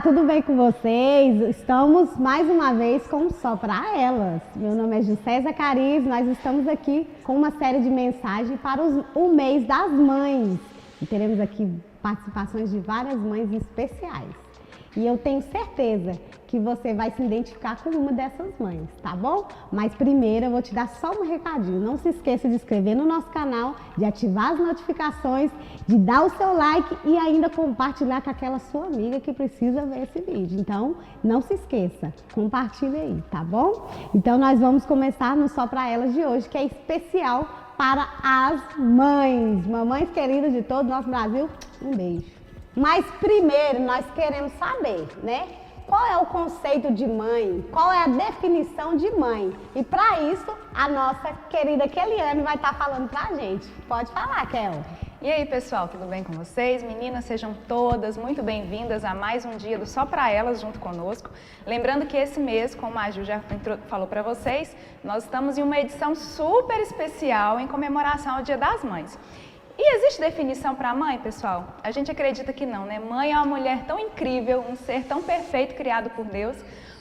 tudo bem com vocês? Estamos mais uma vez com Só Pra Elas. Meu nome é Juscelia Zacarias, nós estamos aqui com uma série de mensagens para o mês das mães. E teremos aqui participações de várias mães especiais. E eu tenho certeza que você vai se identificar com uma dessas mães, tá bom? Mas primeiro eu vou te dar só um recadinho. Não se esqueça de se inscrever no nosso canal, de ativar as notificações, de dar o seu like e ainda compartilhar com aquela sua amiga que precisa ver esse vídeo. Então, não se esqueça, compartilhe aí, tá bom? Então, nós vamos começar no Só Pra Elas de hoje, que é especial para as mães. Mamães queridas de todo o nosso Brasil, um beijo. Mas primeiro nós queremos saber, né? Qual é o conceito de mãe? Qual é a definição de mãe? E para isso, a nossa querida Keliane vai estar falando para a gente. Pode falar, Kel. E aí, pessoal, tudo bem com vocês? Meninas, sejam todas muito bem-vindas a mais um dia do Só Pra Elas junto conosco. Lembrando que esse mês, como a Ju já falou para vocês, nós estamos em uma edição super especial em comemoração ao Dia das Mães. E existe definição para mãe, pessoal? A gente acredita que não, né? Mãe é uma mulher tão incrível, um ser tão perfeito criado por Deus.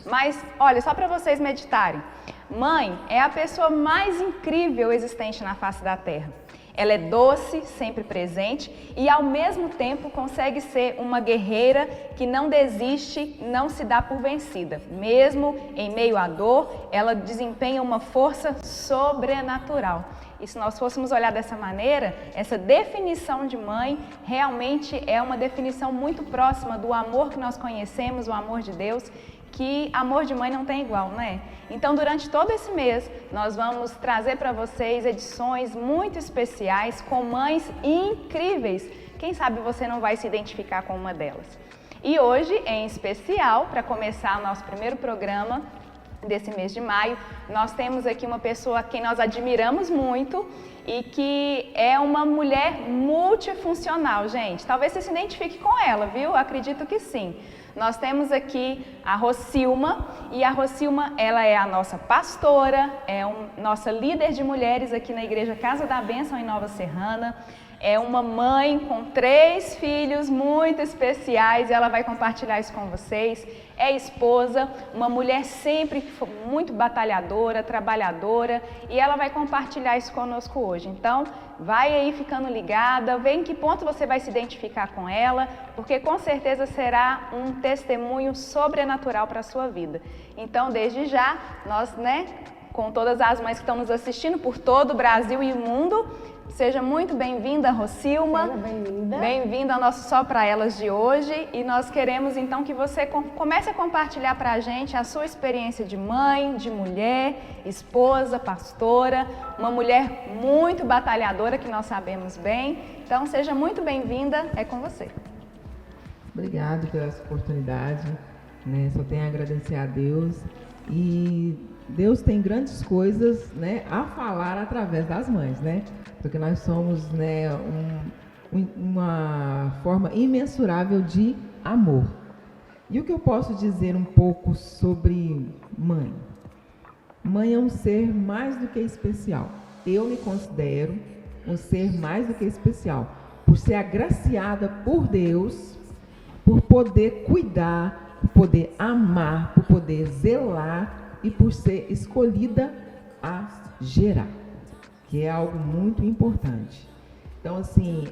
Mas, olha, só para vocês meditarem. Mãe é a pessoa mais incrível existente na face da terra. Ela é doce, sempre presente e, ao mesmo tempo, consegue ser uma guerreira que não desiste, não se dá por vencida. Mesmo em meio à dor, ela desempenha uma força sobrenatural. E se nós fôssemos olhar dessa maneira, essa definição de mãe realmente é uma definição muito próxima do amor que nós conhecemos, o amor de Deus, que amor de mãe não tem igual, né? Então, durante todo esse mês, nós vamos trazer para vocês edições muito especiais com mães incríveis. Quem sabe você não vai se identificar com uma delas. E hoje, em especial, para começar o nosso primeiro programa desse mês de maio, nós temos aqui uma pessoa a quem nós admiramos muito e que é uma mulher multifuncional, gente. Talvez você se identifique com ela, viu? Acredito que sim. Nós temos aqui a Rosilma, e a Rosilma, ela é a nossa pastora, nossa líder de mulheres aqui na Igreja Casa da Bênção em Nova Serrana. É uma mãe com 3 filhos muito especiais e ela vai compartilhar isso com vocês. É esposa, uma mulher sempre muito batalhadora, trabalhadora, e ela vai compartilhar isso conosco hoje. Então, vai aí ficando ligada, vê em que ponto você vai se identificar com ela, porque com certeza será um testemunho sobrenatural para a sua vida. Então, desde já, nós, com todas as mães que estão nos assistindo por todo o Brasil e o mundo, seja muito bem-vinda, Rosilma. Seja bem-vinda. Bem-vinda ao nosso Só Pra Elas de hoje. E nós queremos, então, que você comece a compartilhar para a gente a sua experiência de mãe, de mulher, esposa, pastora, uma mulher muito batalhadora, que nós sabemos bem. Então, seja muito bem-vinda, é com você. Obrigado pela oportunidade, né? Só tenho a agradecer a Deus. E Deus tem grandes coisas, né, a falar através das mães, né? Porque nós somos, né, uma forma imensurável de amor. E o que eu posso dizer um pouco sobre mãe? Mãe é um ser mais do que especial. Eu me considero um ser mais do que especial, por ser agraciada por Deus, por poder cuidar, por poder amar, por poder zelar e por ser escolhida a gerar, que é algo muito importante. Então, assim,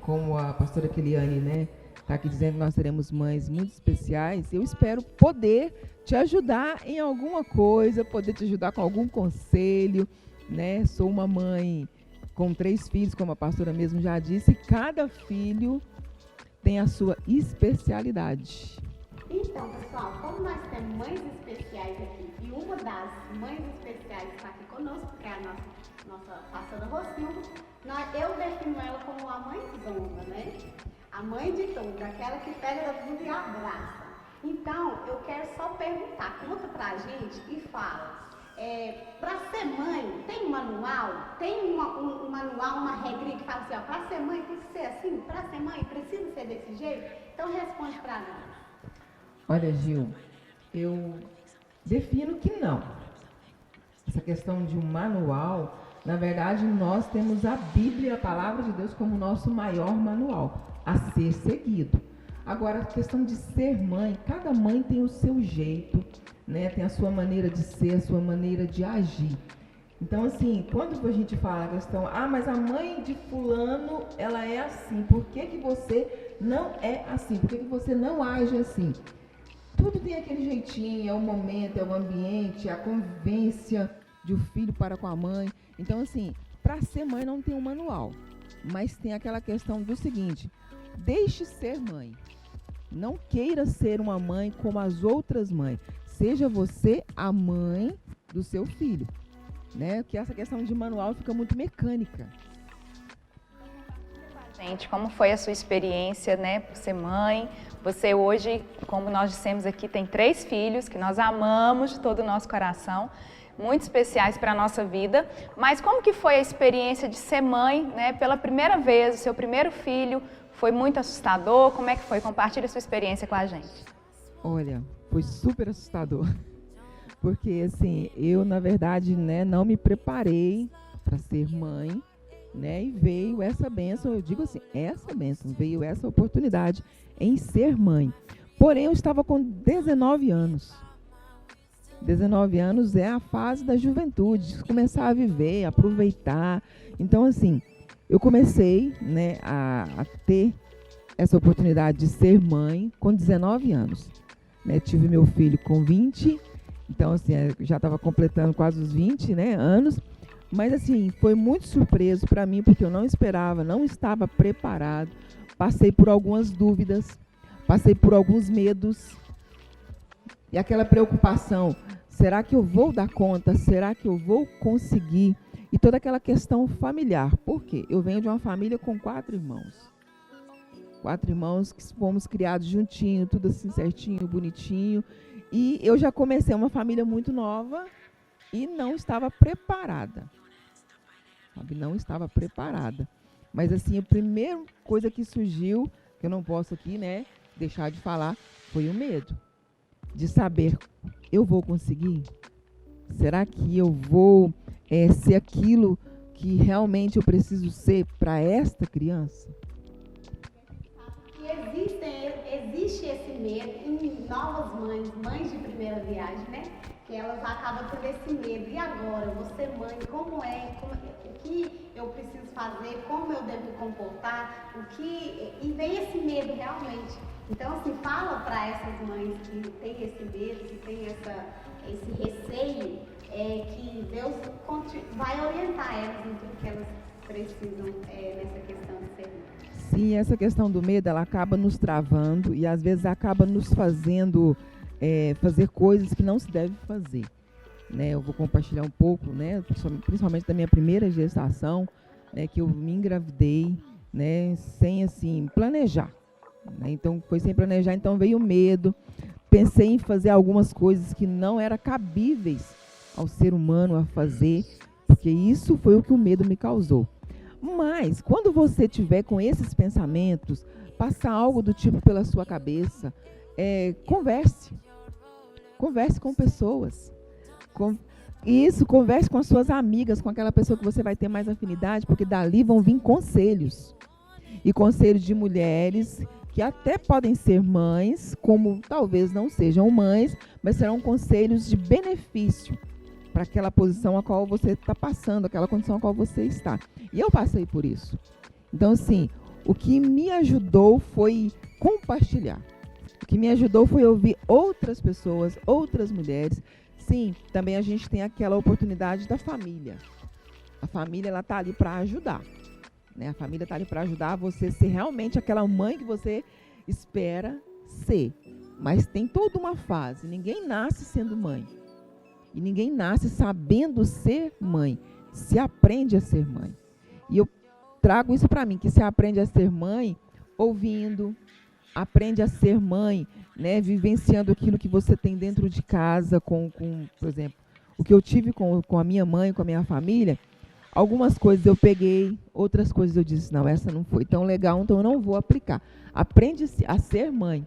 como a pastora Keliane, né, está aqui dizendo que nós teremos mães muito especiais, eu espero poder te ajudar em alguma coisa, poder te ajudar com algum conselho, né? Sou uma mãe com 3 filhos, como a pastora mesmo já disse, cada filho tem a sua especialidade. Então, pessoal, como nós temos mães especiais aqui, e uma das mães especiais está aqui conosco, que é a nossa pastora Rosilma, eu defino ela como a mãezona, né? A mãe de tudo, aquela que pega tudo e abraça. Então, eu quero só perguntar, conta pra gente e fala, para ser mãe, tem um manual? Tem um manual, uma regrinha que fala assim, ó, para ser mãe tem que ser assim, para ser mãe precisa ser desse jeito? Então, responde pra nós. Olha, Gil, eu defino que não. Essa questão de um manual, na verdade, nós temos a Bíblia, a Palavra de Deus, como nosso maior manual a ser seguido. Agora, a questão de ser mãe, cada mãe tem o seu jeito, né? Tem a sua maneira de ser, a sua maneira de agir. Então, assim, quando a gente fala a questão, mas a mãe de fulano, ela é assim, por que você não é assim? Por que você não age assim? Tudo tem aquele jeitinho, é o momento, é o ambiente, é a convivência de um filho para com a mãe. Então, assim, para ser mãe não tem um manual, mas tem aquela questão do seguinte, deixe ser mãe. Não queira ser uma mãe como as outras mães. Seja você a mãe do seu filho. Né? Que essa questão de manual fica muito mecânica. Gente, como foi a sua experiência, né, por ser mãe? Você hoje, como nós dissemos aqui, tem 3 filhos que nós amamos de todo o nosso coração, muito especiais para a nossa vida. Mas como que foi a experiência de ser mãe, né, pela primeira vez, o seu primeiro filho? Foi muito assustador? Como é que foi? Compartilhe a sua experiência com a gente. Olha, foi super assustador. Porque, assim, eu, na verdade, né, não me preparei para ser mãe, né, e veio essa bênção, eu digo assim, essa bênção, veio essa oportunidade em ser mãe. Porém, eu estava com 19 anos. 19 anos é a fase da juventude, de começar a viver, aproveitar. Então, assim, eu comecei, né, a ter essa oportunidade de ser mãe com 19 anos. Né, tive meu filho com 20. Então, assim, já estava completando quase os 20, né, anos. Mas, assim, foi muito surpreso para mim, porque eu não esperava, não estava preparado. Passei por algumas dúvidas, passei por alguns medos. E aquela preocupação, será que eu vou dar conta? Será que eu vou conseguir? E toda aquela questão familiar. Por quê? Eu venho de uma família com 4 irmãos. 4 irmãos que fomos criados juntinho, tudo assim certinho, bonitinho. E eu já comecei uma família muito nova e não estava preparada. Sabe? Não estava preparada. Mas, assim, a primeira coisa que surgiu, que eu não posso aqui, né, deixar de falar, foi o medo. De saber, eu vou conseguir? Será que eu vou ser aquilo que realmente eu preciso ser para esta criança? Existe esse medo em novas mães de primeira viagem, né? Que elas acabam tendo esse medo. E agora, eu vou ser mãe, o que eu preciso fazer, como eu devo comportar, e vem esse medo realmente. Então, assim, fala para essas mães que têm esse medo, que têm esse receio, que Deus vai orientar elas em tudo que elas precisam nessa questão de ser mãe. Sim, essa questão do medo, ela acaba nos travando e às vezes acaba nos fazendo fazer coisas que não se deve fazer. Né? Eu vou compartilhar um pouco, né, principalmente da minha primeira gestação, né, que eu me engravidei, né, sem assim, planejar. Né? Então, foi sem planejar, então veio o medo. Pensei em fazer algumas coisas que não eram cabíveis ao ser humano a fazer, porque isso foi o que o medo me causou. Mas, quando você tiver com esses pensamentos, passar algo do tipo pela sua cabeça, converse com pessoas. Converse com as suas amigas, com aquela pessoa que você vai ter mais afinidade, porque dali vão vir conselhos. E conselhos de mulheres que até podem ser mães, como talvez não sejam mães, mas serão conselhos de benefício para aquela posição a qual você está passando, aquela condição a qual você está. E eu passei por isso. Então, assim, o que me ajudou foi compartilhar. O que me ajudou foi ouvir outras pessoas, outras mulheres. Sim, também a gente tem aquela oportunidade da família. A família, ela está ali para ajudar. Né? A família está ali para ajudar você ser realmente aquela mãe que você espera ser. Mas tem toda uma fase. Ninguém nasce sendo mãe. E ninguém nasce sabendo ser mãe. Se aprende a ser mãe. E eu trago isso para mim, que se aprende a ser mãe ouvindo, aprende a ser mãe, né, vivenciando aquilo que você tem dentro de casa, por exemplo, o que eu tive com a minha mãe, com a minha família. Algumas coisas eu peguei, outras coisas eu disse, não, essa não foi tão legal, então eu não vou aplicar. Aprende-se a ser mãe,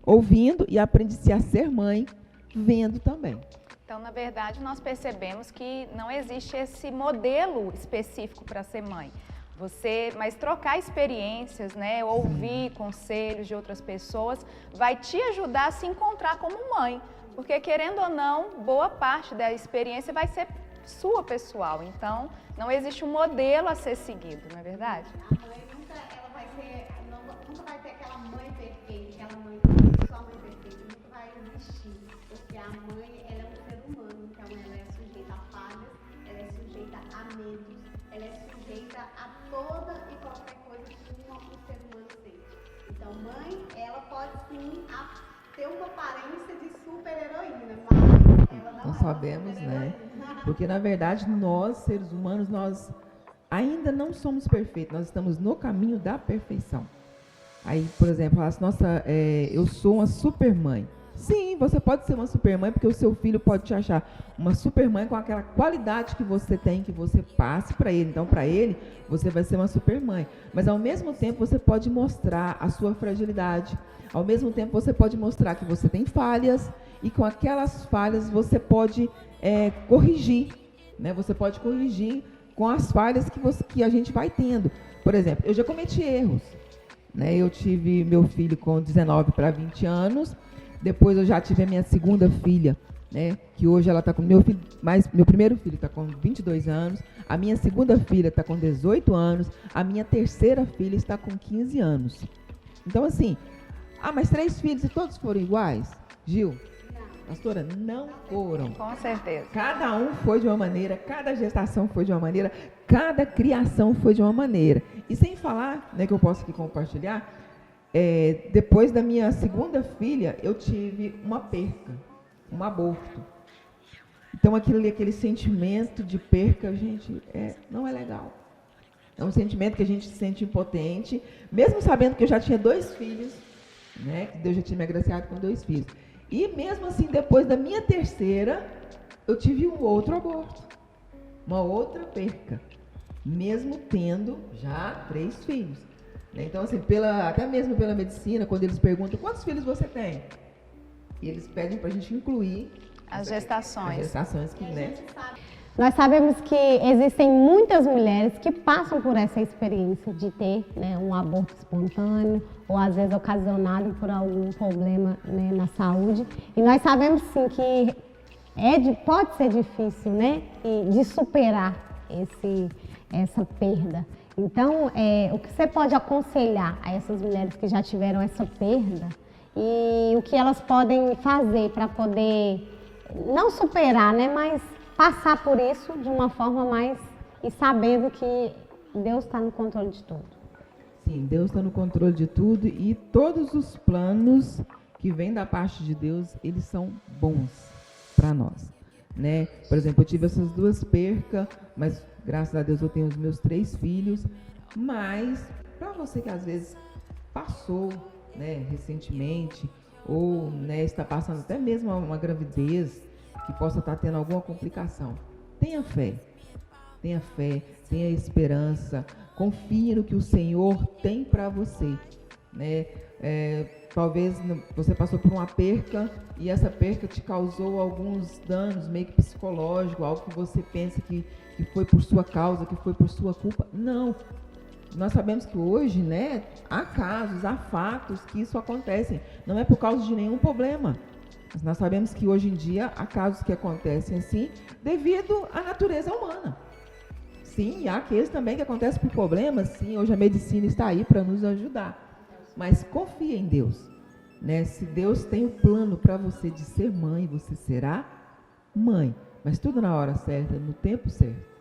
ouvindo, e aprende-se a ser mãe, vendo também. Então, na verdade, nós percebemos que não existe esse modelo específico para ser mãe. mas trocar experiências, né, ouvir conselhos de outras pessoas, vai te ajudar a se encontrar como mãe. Porque, querendo ou não, boa parte da experiência vai ser sua pessoal. Então, não existe um modelo a ser seguido, não é verdade? A mãe nunca vai ter aquela mãe perfeita, aquela mãe só mãe perfeita, nunca vai existir. Porque a mãe, ela é um ser humano, então ela é sujeita a falhas, ela é sujeita a medos, ela é sujeita a toda e qualquer coisa que um ser humano tem. Então, mãe, ela pode sim ter uma aparência de super-heroína, mas ela não sabemos, né? Porque, na verdade, nós, seres humanos, nós ainda não somos perfeitos, nós estamos no caminho da perfeição. Aí, por exemplo, eu sou uma supermãe. Sim, você pode ser uma supermãe, porque o seu filho pode te achar uma supermãe com aquela qualidade que você tem, que você passe para ele. Então, para ele, você vai ser uma supermãe. Mas, ao mesmo tempo, você pode mostrar a sua fragilidade. Ao mesmo tempo, você pode mostrar que você tem falhas e com aquelas falhas você pode corrigir. Né? Você pode corrigir com as falhas que a gente vai tendo. Por exemplo, eu já cometi erros. Né? Eu tive meu filho com 19 para 20 anos. Depois eu já tive a minha segunda filha, né, que hoje ela está com meu primeiro filho está com 22 anos, a minha segunda filha está com 18 anos, a minha terceira filha está com 15 anos. Então, assim, mas 3 filhos e todos foram iguais? Gil, pastora, não foram. Com certeza. Cada um foi de uma maneira, cada gestação foi de uma maneira, cada criação foi de uma maneira. E sem falar, né, que eu posso aqui compartilhar, depois da minha segunda filha, eu tive uma perca, um aborto. Então, aquele sentimento de perca, gente, não é legal. É um sentimento que a gente se sente impotente, mesmo sabendo que eu já tinha 2 filhos, né, que Deus já tinha me agraciado com 2 filhos. E mesmo assim, depois da minha terceira, eu tive um outro aborto, uma outra perca, mesmo tendo já 3 filhos. Então, assim, até mesmo pela medicina, quando eles perguntam quantos filhos você tem, eles pedem para a gente incluir as gestações. Que, né? Nós sabemos que existem muitas mulheres que passam por essa experiência de ter, né, um aborto espontâneo ou às vezes ocasionado por algum problema, né, na saúde. E nós sabemos sim que pode ser difícil, né, de superar essa perda. Então, o que você pode aconselhar a essas mulheres que já tiveram essa perda e o que elas podem fazer para poder não superar, né, mas passar por isso de uma forma mais e sabendo que Deus está no controle de tudo. Sim, Deus está no controle de tudo e todos os planos que vêm da parte de Deus, eles são bons para nós, né? Por exemplo, eu tive essas 2 percas, mas graças a Deus eu tenho os meus 3 filhos, mas para você que às vezes passou, né, recentemente, ou, né, está passando até mesmo uma gravidez, que possa estar tendo alguma complicação, tenha fé, tenha esperança, confie no que o Senhor tem para você, né? Talvez você passou por uma perca e essa perca te causou alguns danos meio que psicológicos, algo que você pensa que foi por sua causa, que foi por sua culpa. Não. Nós sabemos que hoje, né, há casos, há fatos que isso acontece. Não é por causa de nenhum problema. Mas nós sabemos que hoje em dia há casos que acontecem assim devido à natureza humana. Sim, há aqueles também que acontecem por problemas. Sim, hoje a medicina está aí para nos ajudar. Mas confie em Deus, né? Se Deus tem o plano para você de ser mãe, você será mãe. Mas tudo na hora certa, no tempo certo.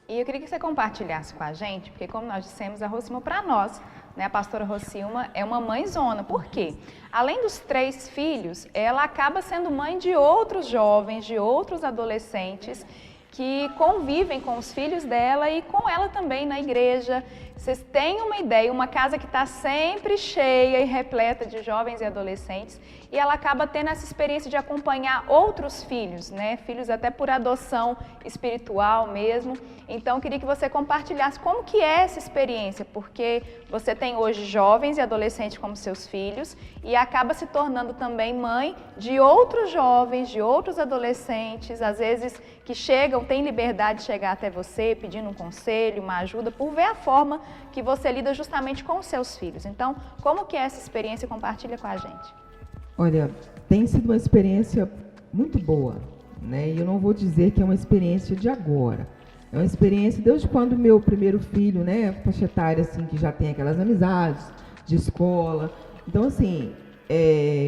E eu queria que você compartilhasse com a gente, porque como nós dissemos, a Rocilma para nós, né, a pastora Rocilma é uma mãezona. Por quê? Além dos 3 filhos, ela acaba sendo mãe de outros jovens, de outros adolescentes que convivem com os filhos dela e com ela também na igreja, vocês têm uma ideia, uma casa que está sempre cheia e repleta de jovens e adolescentes, e ela acaba tendo essa experiência de acompanhar outros filhos, né? Filhos até por adoção espiritual mesmo. Então, eu queria que você compartilhasse como que é essa experiência, porque você tem hoje jovens e adolescentes como seus filhos e acaba se tornando também mãe de outros jovens, de outros adolescentes, às vezes que chegam, têm liberdade de chegar até você pedindo um conselho, uma ajuda, por ver a forma que você lida justamente com os seus filhos. Então, como que é essa experiência? Compartilha com a gente. Olha, tem sido uma experiência muito boa, né? E eu não vou dizer que é uma experiência de agora. É uma experiência desde quando meu primeiro filho, né, faixa etária, assim, que já tem aquelas amizades de escola. Então, assim,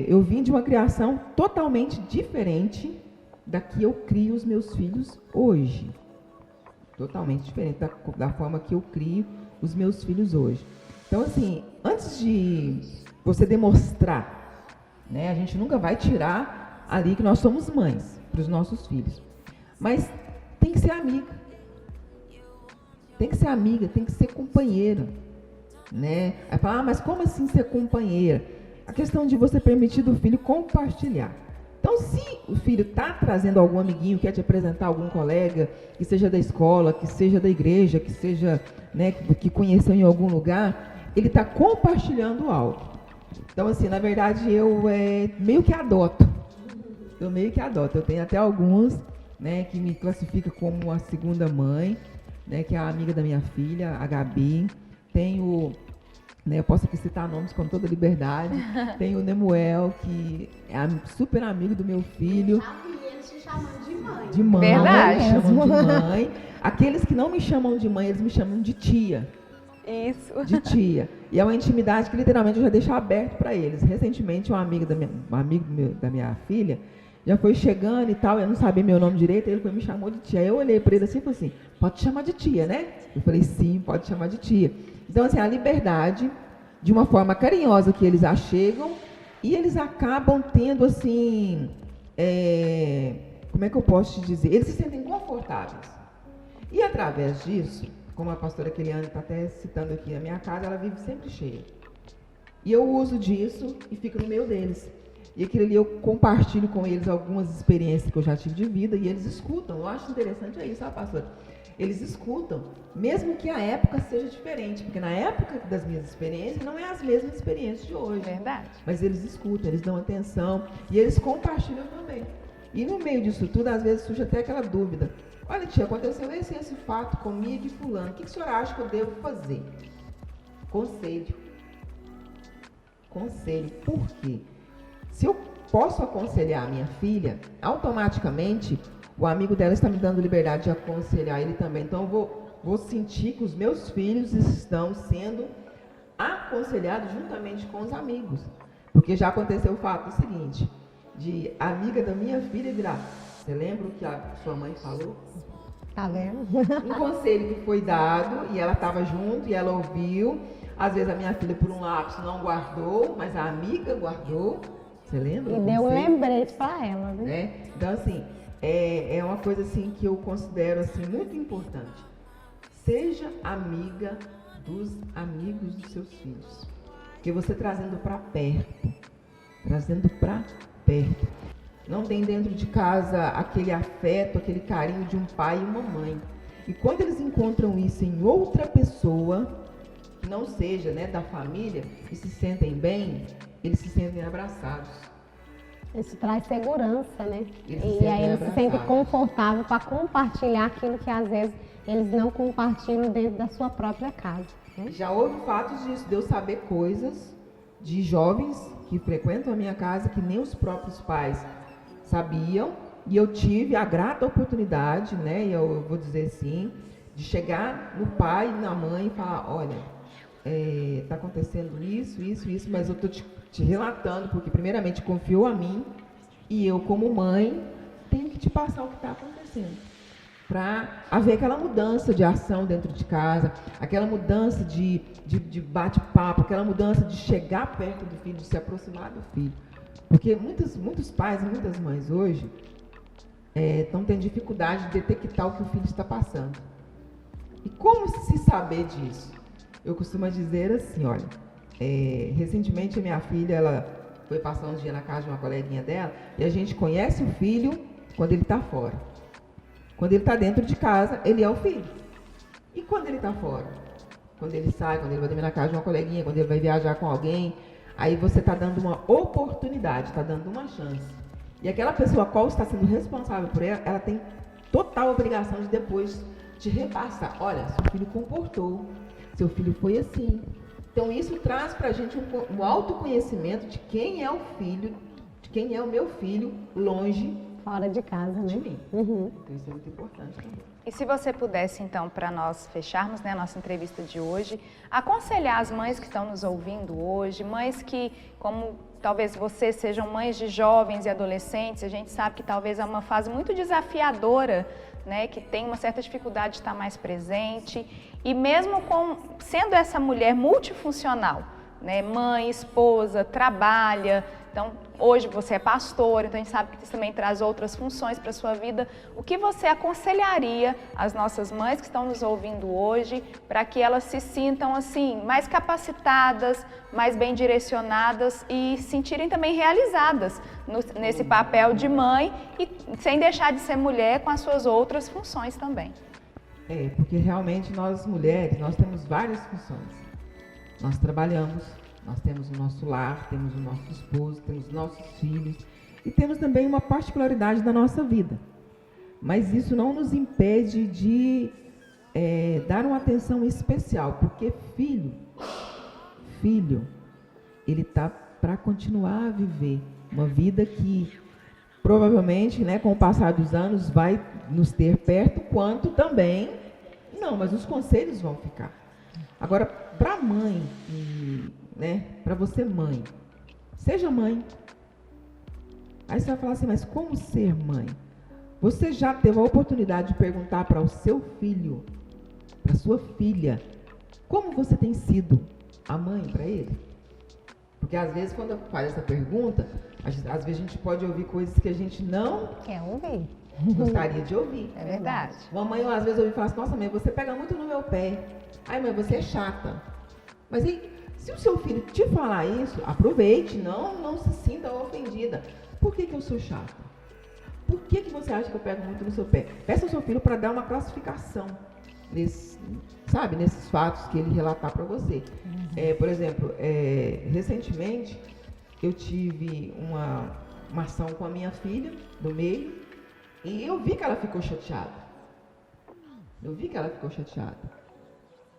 eu vim de uma criação totalmente diferente da que eu crio os meus filhos hoje. Totalmente diferente da forma que eu crio os meus filhos hoje. Então, assim, antes de você demonstrar, né, a gente nunca vai tirar ali que nós somos mães para os nossos filhos. Mas tem que ser amiga. Tem que ser amiga, tem que ser companheira. Né? Aí fala, mas como assim ser companheira? A questão de você permitir do filho compartilhar. Então, se o filho está trazendo algum amiguinho, quer te apresentar algum colega, que seja da escola, que seja da igreja, que seja, né, que conheceu em algum lugar, ele está compartilhando algo. Então, assim, na verdade, eu meio que adoto. Eu tenho até alguns, né, que me classificam como a segunda mãe, né, que é a amiga da minha filha, a Gabi. Tenho, né, eu posso aqui citar nomes com toda liberdade. Tem o Nemuel, que é super amigo do meu filho. Eles te chamam de mãe. De mãe. Verdade. Me chamam de mãe. Aqueles que não me chamam de mãe, eles me chamam de tia. Isso. De tia. E é uma intimidade que literalmente eu já deixo aberto para eles. Recentemente, um amigo da minha filha já foi chegando e tal, eu não sabia meu nome direito, ele me chamou de tia. Aí eu olhei para ele assim e falei assim, pode te chamar de tia, né? Eu falei, sim, pode te chamar de tia. Então, assim, a liberdade, de uma forma carinhosa que eles achegam, e eles acabam tendo, assim, como é que eu posso te dizer? Eles se sentem confortáveis. E através disso, como a pastora Keliane está até citando aqui, a minha casa, ela vive sempre cheia. E eu uso disso e fico no meio deles. E aquilo ali eu compartilho com eles algumas experiências que eu já tive de vida e eles escutam. Eu acho interessante isso, sabe, pastora? Eles escutam, mesmo que a época seja diferente, porque na época das minhas experiências não é as mesmas experiências de hoje. Verdade. Mas eles escutam, eles dão atenção e eles compartilham também. E no meio disso tudo, às vezes surge até aquela dúvida. Olha, tia, aconteceu esse fato comigo e fulano. O que o senhor acha que eu devo fazer? Conselho. Por quê? Se eu posso aconselhar a minha filha, automaticamente o amigo dela está me dando liberdade de aconselhar ele também. Então eu vou sentir que os meus filhos estão sendo aconselhados juntamente com os amigos. Porque já aconteceu o fato seguinte, de amiga da minha filha virar, você lembra o que a sua mãe falou? Tá vendo? Um conselho que foi dado e ela estava junto e ela ouviu. Às vezes a minha filha por um lapso não guardou, mas a amiga guardou. Você lembra? E deu um lembrete para ela, né? Então, assim, é uma coisa assim que eu considero assim, muito importante. Seja amiga dos amigos dos seus filhos. Porque você trazendo para perto. Não tem dentro de casa aquele afeto, aquele carinho de um pai e uma mãe. E quando eles encontram isso em outra pessoa, que não seja, né, da família, e se sentem bem, eles se sentem abraçados. Isso traz segurança, né? E aí eles se sentem confortáveis para compartilhar aquilo que às vezes eles não compartilham dentro da sua própria casa. Né? Já houve fatos disso, de eu saber coisas de jovens que frequentam a minha casa que nem os próprios pais sabiam, e eu tive a grata oportunidade, né, e eu vou dizer assim, de chegar no pai e na mãe e falar, olha, está acontecendo isso, mas eu estou te relatando, porque primeiramente confiou a mim, e eu como mãe tenho que te passar o que está acontecendo, para haver aquela mudança de ação dentro de casa, aquela mudança de bate-papo, aquela mudança de chegar perto do filho, de se aproximar do filho. Porque muitos pais e muitas mães hoje estão tendo dificuldade de detectar o que o filho está passando. E como se saber disso? Eu costumo dizer assim, olha, recentemente a minha filha, ela foi passar um dia na casa de uma coleguinha dela, e a gente conhece o filho quando ele está fora. Quando ele está dentro de casa, ele é o filho. E quando ele está fora? Quando ele sai, quando ele vai dormir na casa de uma coleguinha, quando ele vai viajar com alguém, aí você está dando uma oportunidade, está dando uma chance. E aquela pessoa qual está sendo responsável por ela, ela tem total obrigação de depois te repassar. Olha, seu filho comportou, seu filho foi assim. Então isso traz para a gente um autoconhecimento de quem é o filho, de quem é o meu filho longe Fora de casa, né? de mim. Uhum. Então isso é muito importante também. E se você pudesse, então, para nós fecharmos, né, a nossa entrevista de hoje, aconselhar as mães que estão nos ouvindo hoje, mães que, como talvez vocês sejam mães de jovens e adolescentes, a gente sabe que talvez é uma fase muito desafiadora, né, que tem uma certa dificuldade de estar mais presente, e mesmo sendo essa mulher multifuncional, né, mãe, esposa, trabalha, então hoje você é pastor, então a gente sabe que isso também traz outras funções para a sua vida. O que você aconselharia às nossas mães que estão nos ouvindo hoje para que elas se sintam assim mais capacitadas, mais bem direcionadas e se sentirem também realizadas nesse papel de mãe e sem deixar de ser mulher com as suas outras funções também? Porque realmente nós mulheres, nós temos várias funções. Nós trabalhamos, nós temos o nosso lar, temos o nosso esposo, temos os nossos filhos e temos também uma particularidade da nossa vida. Mas isso não nos impede de dar uma atenção especial, porque filho, ele está para continuar a viver uma vida que provavelmente, né, com o passar dos anos, vai nos ter perto, quanto também, não, mas os conselhos vão ficar. Agora, para mãe, né, para você mãe, seja mãe. Aí você vai falar assim, mas como ser mãe? Você já teve a oportunidade de perguntar para o seu filho, para sua filha, como você tem sido a mãe para ele? Porque às vezes quando faz essa pergunta, às vezes a gente pode ouvir coisas que a gente não Quer ouvir? gostaria de ouvir. É verdade. Uma mãe às vezes ouve e fala assim, nossa mãe, você pega muito no meu pé. Ai mãe, você é chata. Mas aí, se o seu filho te falar isso, aproveite, não se sinta ofendida. Por que eu sou chata? Por que você acha que eu pego muito no seu pé? Peça ao seu filho para dar uma classificação nesses fatos que ele relatar para você. Por exemplo, recentemente eu tive uma ação com a minha filha do meio e eu vi que ela ficou chateada.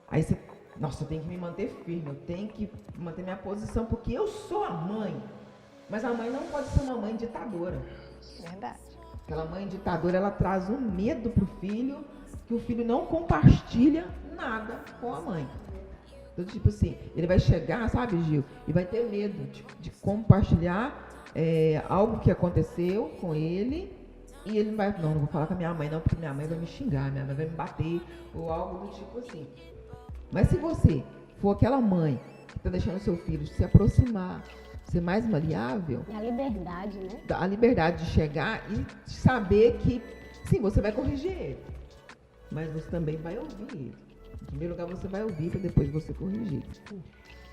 Aí você, nossa, eu tenho que me manter firme, eu tenho que manter minha posição, porque eu sou a mãe. Mas a mãe não pode ser uma mãe ditadora. Verdade. Aquela mãe ditadora, ela traz um medo pro filho, que o filho não compartilha nada com a mãe. Então, tipo assim, ele vai chegar, sabe, Gil, e vai ter medo de compartilhar algo que aconteceu com ele, e ele não vai, não vou falar com a minha mãe não, porque minha mãe vai me xingar, minha mãe vai me bater, ou algo do tipo assim. Mas se você for aquela mãe que está deixando seu filho se aproximar, ser mais maleável, É a liberdade, né? a liberdade de chegar e de saber que, sim, você vai corrigir ele, mas você também vai ouvir ele. Em primeiro lugar, você vai ouvir para depois você corrigir.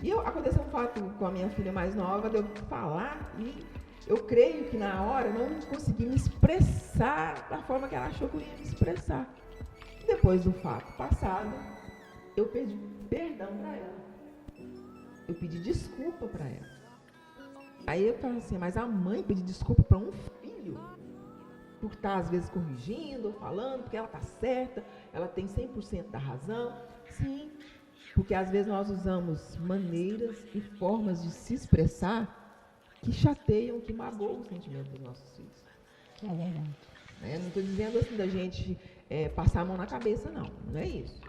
E aconteceu um fato com a minha filha mais nova, de eu falar, e eu creio que na hora eu não consegui me expressar da forma que ela achou que eu ia me expressar. Depois do fato passado, eu pedi perdão para ela. Eu pedi desculpa para ela. Aí eu falo assim, mas a mãe pedir desculpa para um filho, por estar às vezes corrigindo, falando, porque ela está certa, ela tem 100% da razão. Sim, porque às vezes nós usamos maneiras e formas de se expressar que chateiam, que magoam o sentimento dos nossos filhos. É verdade. Não estou dizendo assim da gente passar a mão na cabeça, não é isso.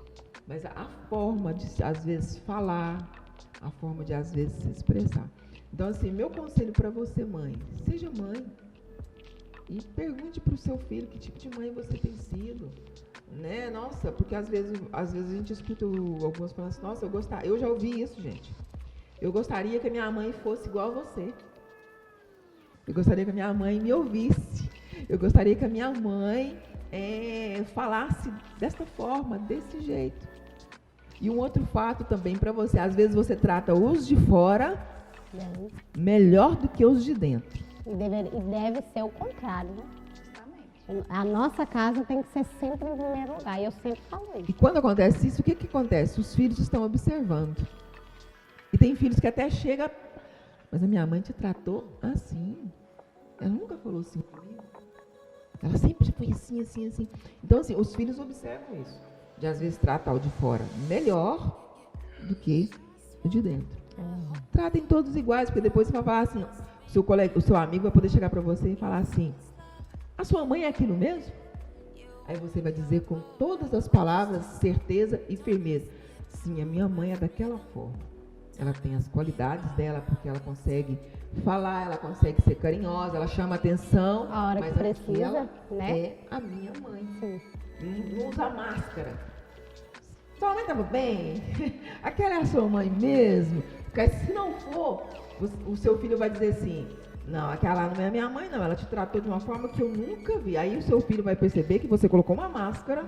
Mas a forma de, às vezes, falar, a forma de, às vezes, se expressar. Então, assim, meu conselho para você, mãe, seja mãe e pergunte para o seu filho que tipo de mãe você tem sido, né? Nossa, porque às vezes a gente escuta algumas falando assim, nossa, eu já ouvi isso, gente. Eu gostaria que a minha mãe fosse igual a você. Eu gostaria que a minha mãe me ouvisse. Eu gostaria que a minha mãe falasse desta forma, desse jeito. E um outro fato também para você, às vezes você trata os de fora melhor do que os de dentro. E deve ser o contrário, né? Justamente. A nossa casa tem que ser sempre em primeiro lugar, e eu sempre falo isso. E quando acontece isso, o que acontece? Os filhos estão observando. E tem filhos que até chegam, mas a minha mãe te tratou assim. Ela nunca falou assim comigo. Ela sempre foi assim, assim, assim. Então, assim, os filhos observam isso. De às vezes tratar o de fora melhor do que o de dentro. Tratem todos iguais, porque depois você vai falar assim, o seu amigo vai poder chegar para você e falar assim, a sua mãe é aquilo mesmo? Aí você vai dizer com todas as palavras, certeza e firmeza, sim, a minha mãe é daquela forma. Ela tem as qualidades dela, porque ela consegue falar, ela consegue ser carinhosa, ela chama atenção, A hora mas que precisa, ela né? é a minha mãe. Sim. Não usa máscara. Sua mãe estava bem? Aquela é a sua mãe mesmo? Porque se não for, o seu filho vai dizer assim, não, aquela não é a minha mãe não, ela te tratou de uma forma que eu nunca vi. Aí o seu filho vai perceber que você colocou uma máscara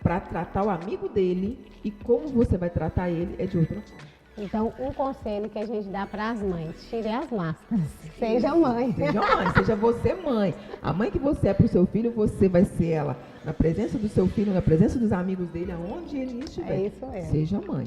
para tratar o amigo dele e como você vai tratar ele é de outra forma. Então, um conselho que a gente dá para as mães, tire as máscaras, seja mãe. Seja mãe, seja você mãe. A mãe que você é para o seu filho, você vai ser ela. Na presença do seu filho, na presença dos amigos dele, aonde ele estiver. É isso mesmo. Seja mãe.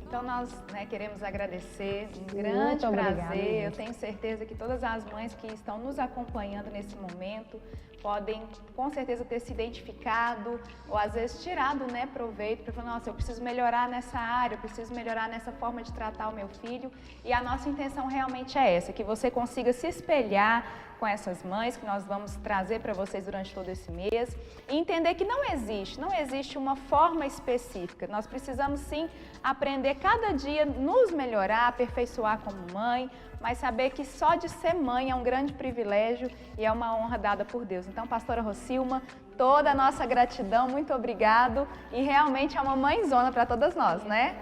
Então nós queremos agradecer, um grande prazer. Eu tenho certeza que todas as mães que estão nos acompanhando nesse momento podem com certeza ter se identificado ou às vezes tirado proveito para falar, nossa, eu preciso melhorar nessa área, eu preciso melhorar nessa forma de tratar o meu filho. E a nossa intenção realmente é essa, que você consiga se espelhar com essas mães que nós vamos trazer para vocês durante todo esse mês e entender que não existe uma forma específica. Nós precisamos sim aprender cada dia, nos melhorar, aperfeiçoar como mãe, mas saber que só de ser mãe é um grande privilégio e é uma honra dada por Deus. Então, pastora Rocilma, toda a nossa gratidão, muito obrigado e realmente é uma mãezona para todas nós, né?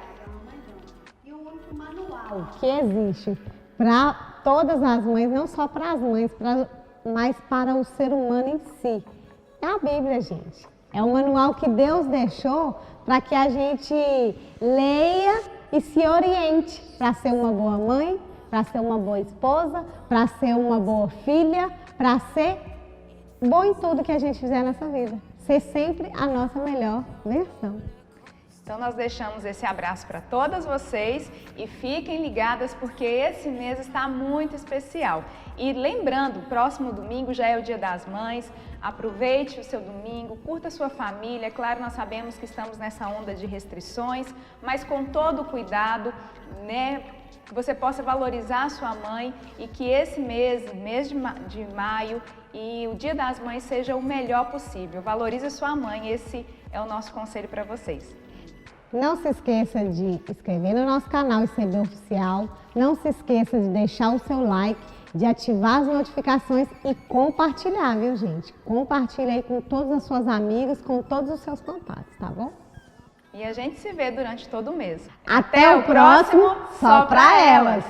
E o único manual que existe para todas as mães, não só para as mães, mas para o ser humano em si, é a Bíblia, gente. É um manual que Deus deixou para que a gente leia e se oriente para ser uma boa mãe, para ser uma boa esposa, para ser uma boa filha, para ser bom em tudo que a gente fizer nessa vida. Ser sempre a nossa melhor versão. Então nós deixamos esse abraço para todas vocês e fiquem ligadas porque esse mês está muito especial. E lembrando, próximo domingo já é o Dia das Mães, aproveite o seu domingo, curta a sua família. Claro, nós sabemos que estamos nessa onda de restrições, mas com todo o cuidado, que você possa valorizar a sua mãe e que esse mês de maio e o Dia das Mães seja o melhor possível. Valorize a sua mãe, esse é o nosso conselho para vocês. Não se esqueça de inscrever no nosso canal ICB Oficial, não se esqueça de deixar o seu like, de ativar as notificações e compartilhar, viu, gente? Compartilhe aí com todas as suas amigas, com todos os seus contatos, tá bom? E a gente se vê durante todo o mês. Até o próximo Só Pra Elas!